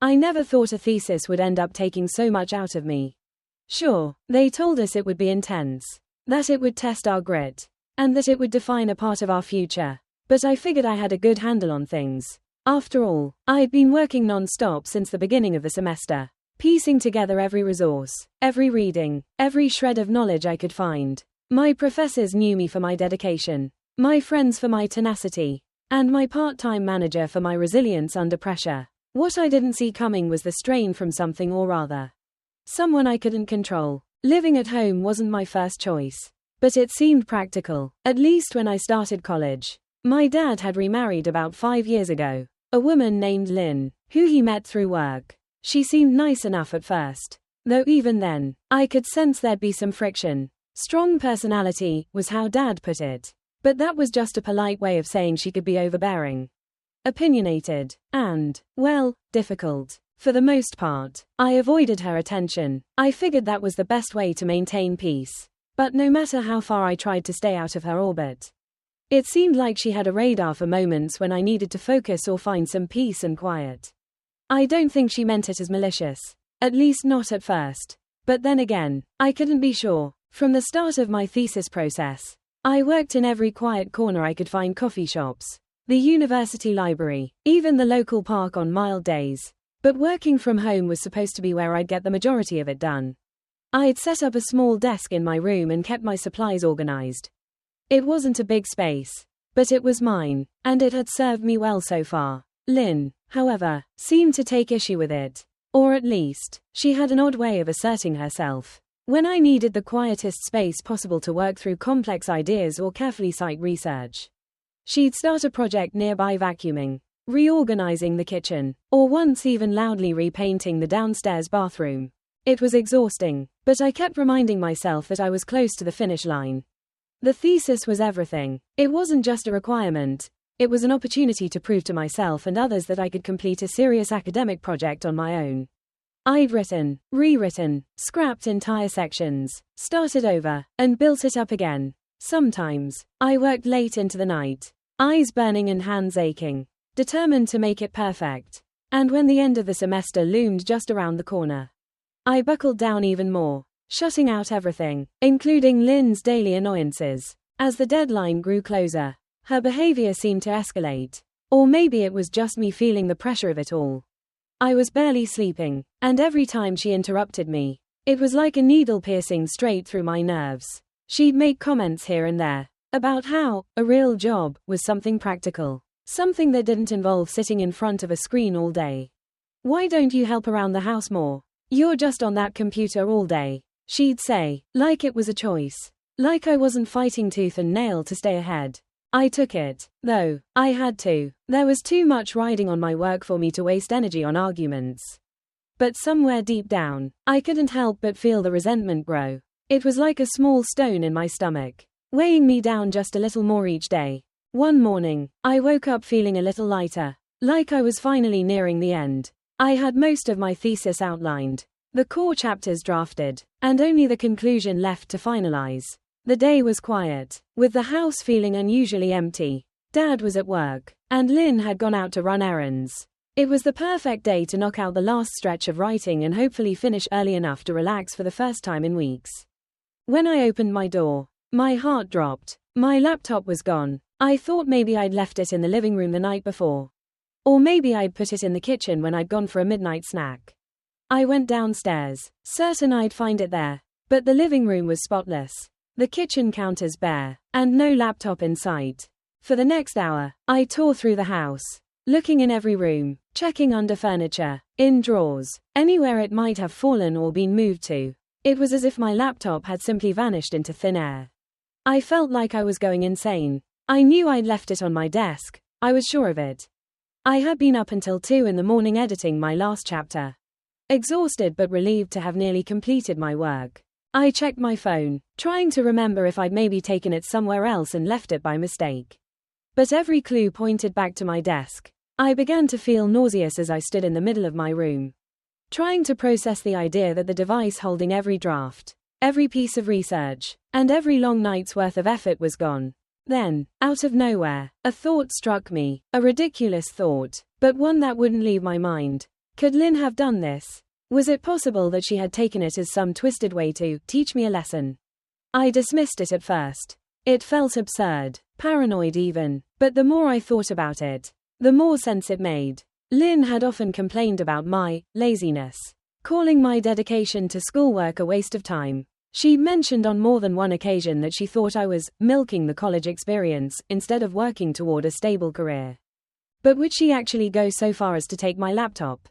I never thought a thesis would end up taking so much out of me. Sure, they told us it would be intense, that it would test our grit, and that it would define a part of our future, but I figured I had a good handle on things. After all, I'd been working non-stop since the beginning of the semester, piecing together every resource, every reading, every shred of knowledge I could find. My professors knew me for my dedication, my friends for my tenacity, and my part-time manager for my resilience under pressure. What I didn't see coming was the strain from something, or rather, someone I couldn't control. Living at home wasn't my first choice, but it seemed practical, at least when I started college. My dad had remarried about 5 years ago, a woman named Lynn, who he met through work. She seemed nice enough at first, though even then, I could sense there'd be some friction. Strong personality, was how Dad put it. But that was just a polite way of saying she could be overbearing, opinionated, and, well, difficult. For the most part, I avoided her attention. I figured that was the best way to maintain peace. But no matter how far I tried to stay out of her orbit, it seemed like she had a radar for moments when I needed to focus or find some peace and quiet. I don't think she meant it as malicious. At least not at first. But then again, I couldn't be sure. From the start of my thesis process, I worked in every quiet corner I could find: coffee shops, the university library, even the local park on mild days. But working from home was supposed to be where I'd get the majority of it done. I'd set up a small desk in my room and kept my supplies organized. It wasn't a big space, but it was mine, and it had served me well so far. Lynn, however, seemed to take issue with it. Or at least, she had an odd way of asserting herself. When I needed the quietest space possible to work through complex ideas or carefully cite research, she'd start a project nearby, vacuuming, reorganizing the kitchen, or once even loudly repainting the downstairs bathroom. It was exhausting, but I kept reminding myself that I was close to the finish line. The thesis was everything. It wasn't just a requirement, it was an opportunity to prove to myself and others that I could complete a serious academic project on my own. I'd written, rewritten, scrapped entire sections, started over, and built it up again. Sometimes, I worked late into the night, eyes burning and hands aching, determined to make it perfect. And when the end of the semester loomed just around the corner, I buckled down even more, shutting out everything, including Lynn's daily annoyances. As the deadline grew closer, her behavior seemed to escalate. Or maybe it was just me feeling the pressure of it all. I was barely sleeping, and every time she interrupted me, it was like a needle piercing straight through my nerves. She'd make comments here and there about how a real job was something practical, something that didn't involve sitting in front of a screen all day. Why don't you help around the house more? You're just on that computer all day, she'd say, like it was a choice, like I wasn't fighting tooth and nail to stay ahead. I took it, though. I had to. There was too much riding on my work for me to waste energy on arguments. But somewhere deep down, I couldn't help but feel the resentment grow. It was like a small stone in my stomach, weighing me down just a little more each day. One morning, I woke up feeling a little lighter, like I was finally nearing the end. I had most of my thesis outlined, the core chapters drafted, and only the conclusion left to finalize. The day was quiet, with the house feeling unusually empty. Dad was at work, and Lynn had gone out to run errands. It was the perfect day to knock out the last stretch of writing and hopefully finish early enough to relax for the first time in weeks. When I opened my door, my heart dropped. My laptop was gone. I thought maybe I'd left it in the living room the night before. Or maybe I'd put it in the kitchen when I'd gone for a midnight snack. I went downstairs, certain I'd find it there, but the living room was spotless. The kitchen counters bare, and no laptop in sight. For the next hour, I tore through the house, looking in every room, checking under furniture, in drawers, anywhere it might have fallen or been moved to. It was as if my laptop had simply vanished into thin air. I felt like I was going insane. I knew I'd left it on my desk, I was sure of it. I had been up until 2 in the morning editing my last chapter. Exhausted but relieved to have nearly completed my work. I checked my phone, trying to remember if I'd maybe taken it somewhere else and left it by mistake. But every clue pointed back to my desk. I began to feel nauseous as I stood in the middle of my room, trying to process the idea that the device holding every draft, every piece of research, and every long night's worth of effort was gone. Then, out of nowhere, a thought struck me, a ridiculous thought, but one that wouldn't leave my mind. Could Lynn have done this? Was it possible that she had taken it as some twisted way to teach me a lesson? I dismissed it at first. It felt absurd, paranoid even, but the more I thought about it, the more sense it made. Lynn had often complained about my laziness, calling my dedication to schoolwork a waste of time. She mentioned on more than one occasion that she thought I was milking the college experience instead of working toward a stable career. But would she actually go so far as to take my laptop?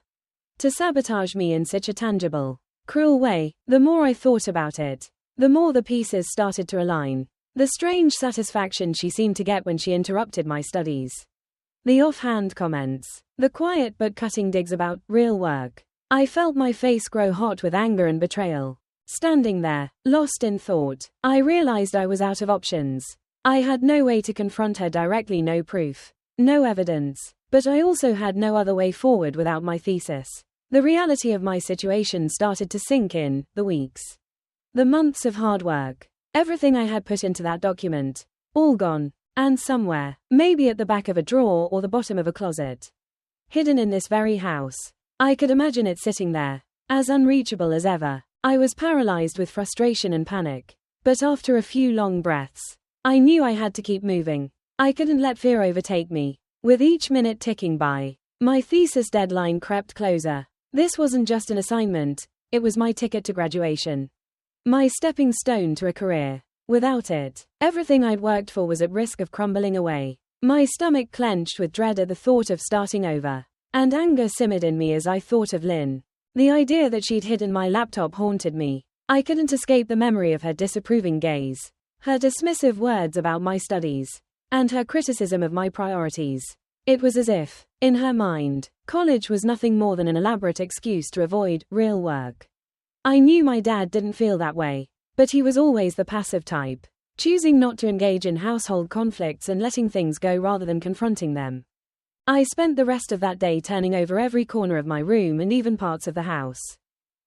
To sabotage me in such a tangible, cruel way? The more I thought about it, the more the pieces started to align. The strange satisfaction she seemed to get when she interrupted my studies. The offhand comments. The quiet but cutting digs about real work. I felt my face grow hot with anger and betrayal. Standing there, lost in thought, I realized I was out of options. I had no way to confront her directly, no proof, no evidence. But I also had no other way forward without my thesis. The reality of my situation started to sink in, the weeks. The months of hard work. Everything I had put into that document. All gone. And somewhere, maybe at the back of a drawer or the bottom of a closet. Hidden in this very house. I could imagine it sitting there, as unreachable as ever. I was paralyzed with frustration and panic. But after a few long breaths, I knew I had to keep moving. I couldn't let fear overtake me. With each minute ticking by, my thesis deadline crept closer. This wasn't just an assignment, it was my ticket to graduation. My stepping stone to a career. Without it, everything I'd worked for was at risk of crumbling away. My stomach clenched with dread at the thought of starting over. And anger simmered in me as I thought of Lynn. The idea that she'd hidden my laptop haunted me. I couldn't escape the memory of her disapproving gaze, her dismissive words about my studies, and her criticism of my priorities. It was as if, in her mind, college was nothing more than an elaborate excuse to avoid real work. I knew my dad didn't feel that way, but he was always the passive type, choosing not to engage in household conflicts and letting things go rather than confronting them. I spent the rest of that day turning over every corner of my room and even parts of the house,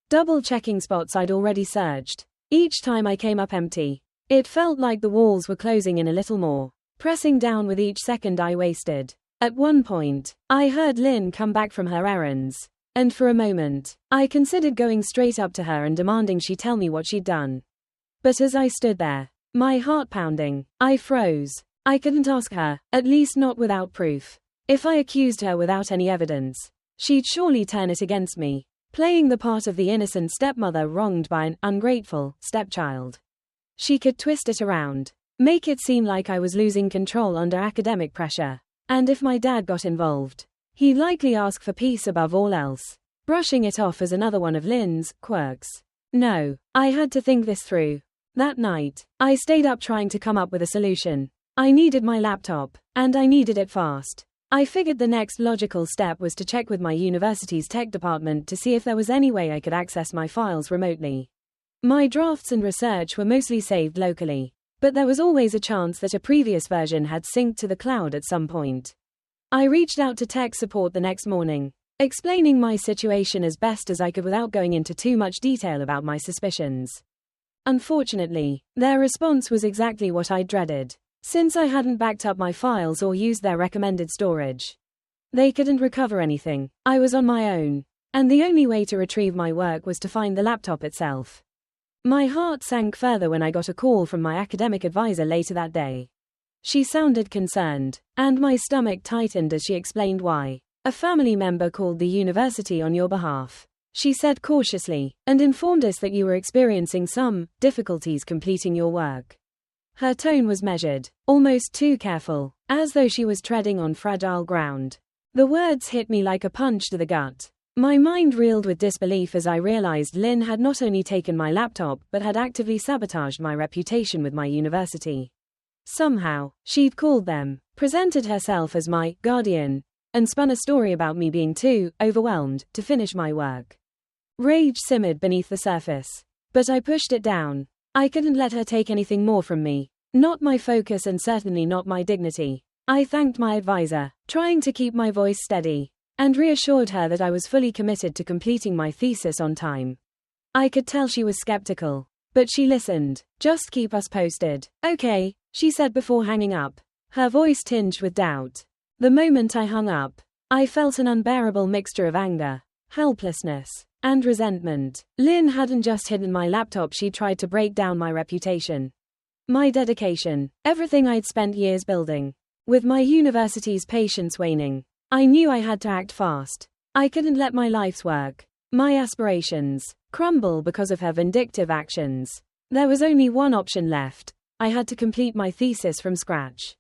double-checking spots I'd already searched. Each time I came up empty, it felt like the walls were closing in a little more, pressing down with each second I wasted. At one point, I heard Lynn come back from her errands, and for a moment, I considered going straight up to her and demanding she tell me what she'd done. But as I stood there, my heart pounding, I froze. I couldn't ask her, at least not without proof. If I accused her without any evidence, she'd surely turn it against me, playing the part of the innocent stepmother wronged by an ungrateful stepchild. She could twist it around, make it seem like I was losing control under academic pressure. And if my dad got involved, he'd likely ask for peace above all else, brushing it off as another one of Lynn's quirks. No, I had to think this through. That night, I stayed up trying to come up with a solution. I needed my laptop, and I needed it fast. I figured the next logical step was to check with my university's tech department to see if there was any way I could access my files remotely. My drafts and research were mostly saved locally, but there was always a chance that a previous version had synced to the cloud at some point. I reached out to tech support the next morning, explaining my situation as best as I could without going into too much detail about my suspicions. Unfortunately, their response was exactly what I dreaded. Since I hadn't backed up my files or used their recommended storage, they couldn't recover anything. I was on my own, and the only way to retrieve my work was to find the laptop itself. My heart sank further when I got a call from my academic advisor later that day. She sounded concerned, and my stomach tightened as she explained why. A family member called the university on your behalf, she said cautiously, and informed us that you were experiencing some difficulties completing your work. Her tone was measured, almost too careful, as though she was treading on fragile ground. The words hit me like a punch to the gut. My mind reeled with disbelief as I realized Lynn had not only taken my laptop but had actively sabotaged my reputation with my university. Somehow, she'd called them, presented herself as my guardian, and spun a story about me being too overwhelmed to finish my work. Rage simmered beneath the surface, but I pushed it down. I couldn't let her take anything more from me. Not my focus and certainly not my dignity. I thanked my advisor, trying to keep my voice steady, and reassured her that I was fully committed to completing my thesis on time. I could tell she was skeptical, but she listened. Just keep us posted. Okay, she said before hanging up, her voice tinged with doubt. The moment I hung up, I felt an unbearable mixture of anger, helplessness, and resentment. Lynn hadn't just hidden my laptop, she tried to break down my reputation. My dedication, everything I'd spent years building. With my university's patience waning, I knew I had to act fast. I couldn't let my life's work, my aspirations, crumble because of her vindictive actions. There was only one option left. I had to complete my thesis from scratch.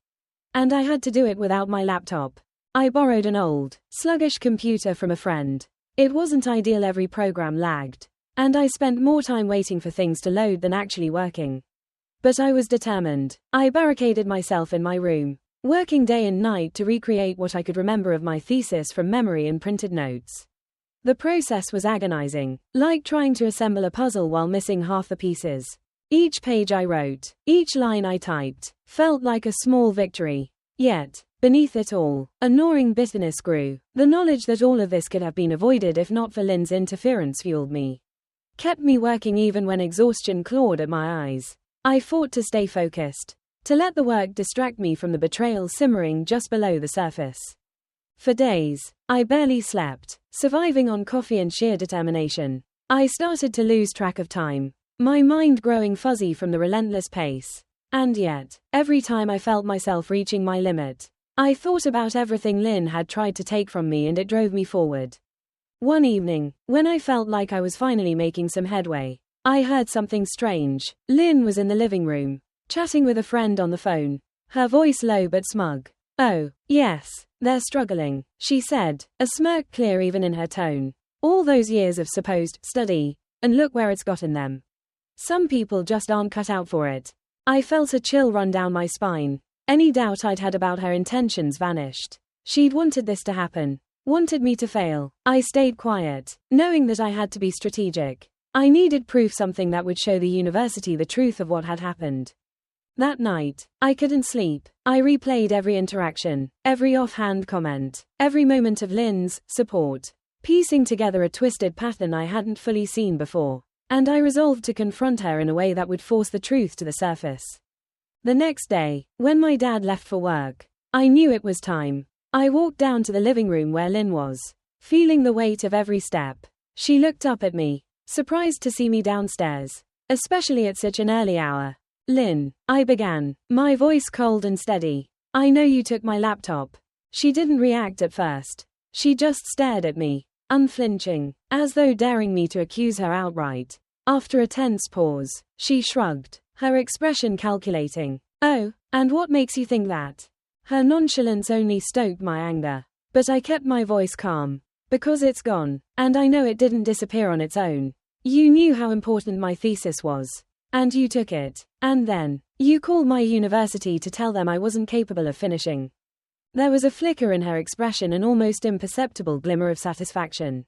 And I had to do it without my laptop. I borrowed an old, sluggish computer from a friend. It wasn't ideal, every program lagged. And I spent more time waiting for things to load than actually working. But I was determined. I barricaded myself in my room, working day and night to recreate what I could remember of my thesis from memory and printed notes. The process was agonizing, like trying to assemble a puzzle while missing half the pieces. Each page I wrote, each line I typed, felt like a small victory. Yet, beneath it all, a gnawing bitterness grew. The knowledge that all of this could have been avoided if not for Lynn's interference fueled me. Kept me working even when exhaustion clawed at my eyes. I fought to stay focused, to let the work distract me from the betrayal simmering just below the surface. For days, I barely slept, surviving on coffee and sheer determination. I started to lose track of time, my mind growing fuzzy from the relentless pace. And yet, every time I felt myself reaching my limit, I thought about everything Lynn had tried to take from me, and it drove me forward. One evening, when I felt like I was finally making some headway, I heard something strange. Lynn was in the living room, chatting with a friend on the phone, her voice low but smug. "Oh, yes, they're struggling," she said, a smirk clear even in her tone. "All those years of supposed study, and look where it's gotten them. Some people just aren't cut out for it." I felt a chill run down my spine. Any doubt I'd had about her intentions vanished. She'd wanted this to happen, wanted me to fail. I stayed quiet, knowing that I had to be strategic. I needed proof, something that would show the university the truth of what had happened. That night, I couldn't sleep. I replayed every interaction, every offhand comment, every moment of Lynn's support, piecing together a twisted pattern I hadn't fully seen before. And I resolved to confront her in a way that would force the truth to the surface. The next day, when my dad left for work, I knew it was time. I walked down to the living room where Lynn was, feeling the weight of every step. She looked up at me, surprised to see me downstairs, especially at such an early hour. "Lynn," I began, my voice cold and steady, "I know you took my laptop." She didn't react at first. She just stared at me, unflinching, as though daring me to accuse her outright. After a tense pause, she shrugged, her expression calculating. "Oh, and what makes you think that?" Her nonchalance only stoked my anger. But I kept my voice calm. "Because it's gone, and I know it didn't disappear on its own. You knew how important my thesis was, and you took it, and then, you called my university to tell them I wasn't capable of finishing." There was a flicker in her expression, an almost imperceptible glimmer of satisfaction.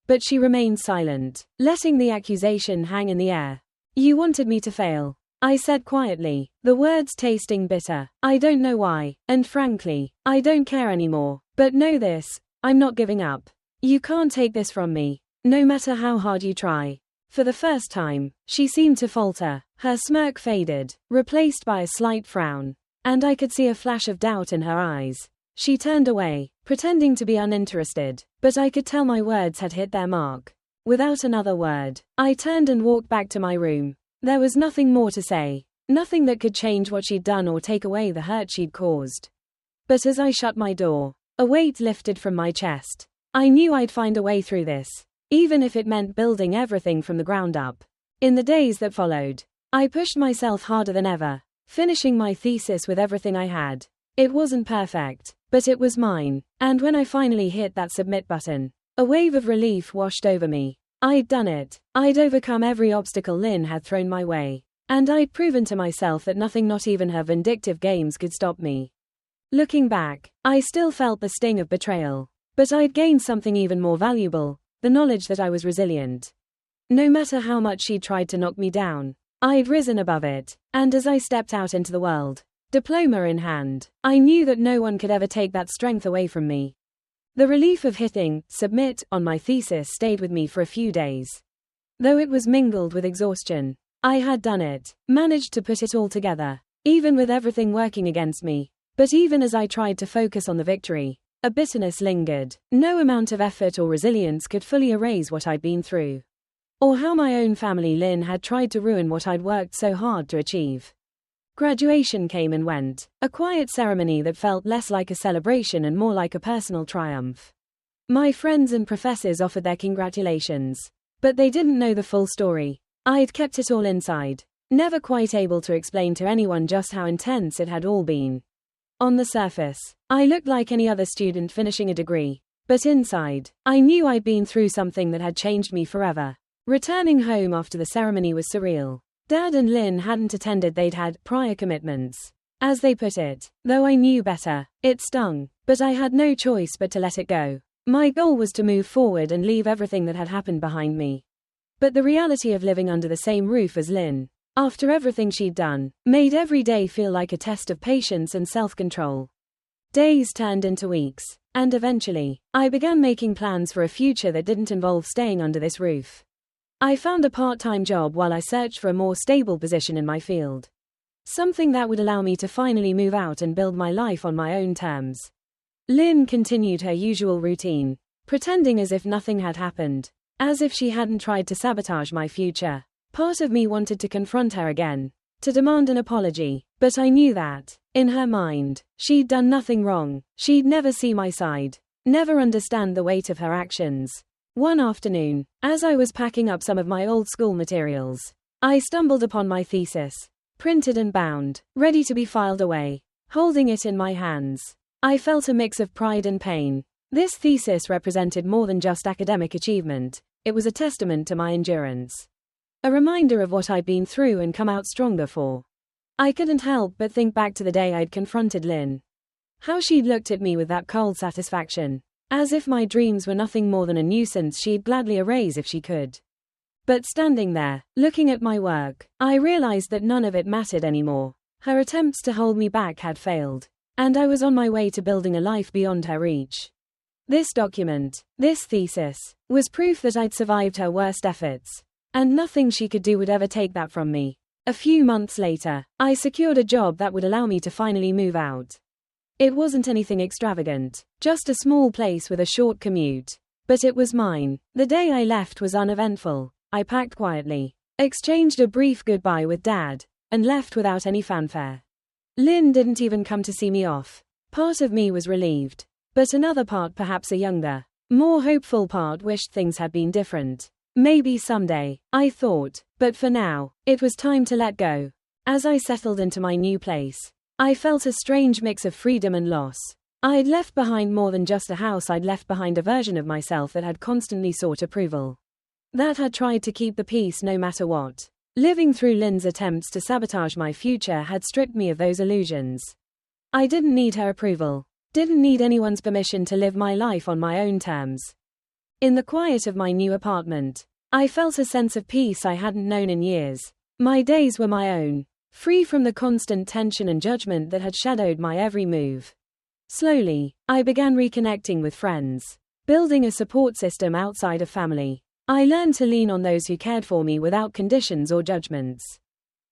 But she remained silent, letting the accusation hang in the air. "You wanted me to fail," I said quietly, the words tasting bitter. "I don't know why, and frankly, I don't care anymore. But know this, I'm not giving up. You can't take this from me, no matter how hard you try." For the first time, she seemed to falter. Her smirk faded, replaced by a slight frown, and I could see a flash of doubt in her eyes. She turned away, pretending to be uninterested, but I could tell my words had hit their mark. Without another word, I turned and walked back to my room. There was nothing more to say, nothing that could change what she'd done or take away the hurt she'd caused. But as I shut my door, a weight lifted from my chest. I knew I'd find a way through this, even if it meant building everything from the ground up. In the days that followed, I pushed myself harder than ever, finishing my thesis with everything I had. It wasn't perfect, but it was mine, and when I finally hit that submit button, a wave of relief washed over me. I'd done it. I'd overcome every obstacle Lynn had thrown my way, and I'd proven to myself that nothing, not even her vindictive games, could stop me. Looking back, I still felt the sting of betrayal, but I'd gained something even more valuable, the knowledge that I was resilient. No matter how much she tried to knock me down, I'd risen above it, and as I stepped out into the world, diploma in hand, I knew that no one could ever take that strength away from me. The relief of hitting submit on my thesis stayed with me for a few days. Though it was mingled with exhaustion, I had done it, managed to put it all together, even with everything working against me. But even as I tried to focus on the victory, A bitterness lingered. No amount of effort or resilience could fully erase what I'd been through. Or how my own family, Lynn, had tried to ruin what I'd worked so hard to achieve. Graduation came and went, a quiet ceremony that felt less like a celebration and more like a personal triumph. My friends and professors offered their congratulations. But they didn't know the full story. I'd kept it all inside, never quite able to explain to anyone just how intense it had all been. On the surface, I looked like any other student finishing a degree. But inside, I knew I'd been through something that had changed me forever. Returning home after the ceremony was surreal. Dad and Lynn hadn't attended, they'd had prior commitments. As they put it, though I knew better, it stung, but I had no choice but to let it go. My goal was to move forward and leave everything that had happened behind me. But the reality of living under the same roof as Lynn, after everything she'd done, made every day feel like a test of patience and self-control. Days turned into weeks, and eventually, I began making plans for a future that didn't involve staying under this roof. I found a part-time job while I searched for a more stable position in my field. Something that would allow me to finally move out and build my life on my own terms. Lynn continued her usual routine, pretending as if nothing had happened, as if she hadn't tried to sabotage my future. Part of me wanted to confront her again, to demand an apology, but I knew that, in her mind, she'd done nothing wrong. She'd never see my side, never understand the weight of her actions. One afternoon, as I was packing up some of my old school materials, I stumbled upon my thesis, printed and bound, ready to be filed away. Holding it in my hands, I felt a mix of pride and pain. This thesis represented more than just academic achievement. It was a testament to my endurance. A reminder of what I'd been through and come out stronger for. I couldn't help but think back to the day I'd confronted Lynn. How she'd looked at me with that cold satisfaction, as if my dreams were nothing more than a nuisance she'd gladly erase if she could. But standing there, looking at my work, I realized that none of it mattered anymore. Her attempts to hold me back had failed, and I was on my way to building a life beyond her reach. This document, this thesis, was proof that I'd survived her worst efforts. And nothing she could do would ever take that from me. A few months later, I secured a job that would allow me to finally move out. It wasn't anything extravagant, just a small place with a short commute. But it was mine. The day I left was uneventful. I packed quietly, exchanged a brief goodbye with Dad, and left without any fanfare. Lynn didn't even come to see me off. Part of me was relieved. But another part, perhaps a younger, more hopeful part, wished things had been different. Maybe someday, I thought, but for now, it was time to let go. As I settled into my new place, I felt a strange mix of freedom and loss. I'd left behind more than just a house, I'd left behind a version of myself that had constantly sought approval. That had tried to keep the peace no matter what. Living through Lynn's attempts to sabotage my future had stripped me of those illusions. I didn't need her approval, didn't need anyone's permission to live my life on my own terms. In the quiet of my new apartment, I felt a sense of peace I hadn't known in years. My days were my own, free from the constant tension and judgment that had shadowed my every move. Slowly, I began reconnecting with friends, building a support system outside of family. I learned to lean on those who cared for me without conditions or judgments.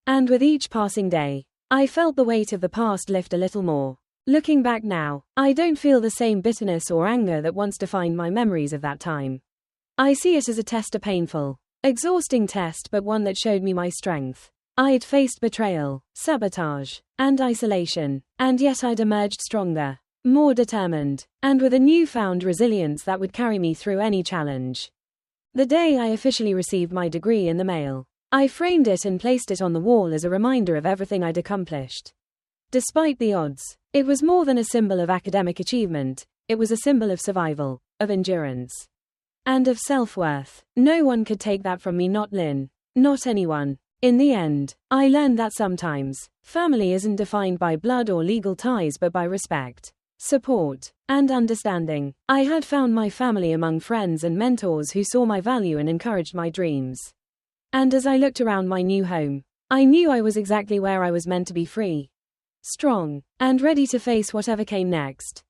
And with each passing day, I felt the weight of the past lift a little more. Looking back now, I don't feel the same bitterness or anger that once defined my memories of that time. I see it as a test, a painful, exhausting test, but one that showed me my strength. I'd faced betrayal, sabotage, and isolation, and yet I'd emerged stronger, more determined, and with a newfound resilience that would carry me through any challenge. The day I officially received my degree in the mail, I framed it and placed it on the wall as a reminder of everything I'd accomplished. Despite the odds, it was more than a symbol of academic achievement. It was a symbol of survival, of endurance, and of self-worth. No one could take that from me, not Lynn, not anyone. In the end, I learned that sometimes, family isn't defined by blood or legal ties but by respect, support, and understanding. I had found my family among friends and mentors who saw my value and encouraged my dreams. And as I looked around my new home, I knew I was exactly where I was meant to be, free, strong, and ready to face whatever came next.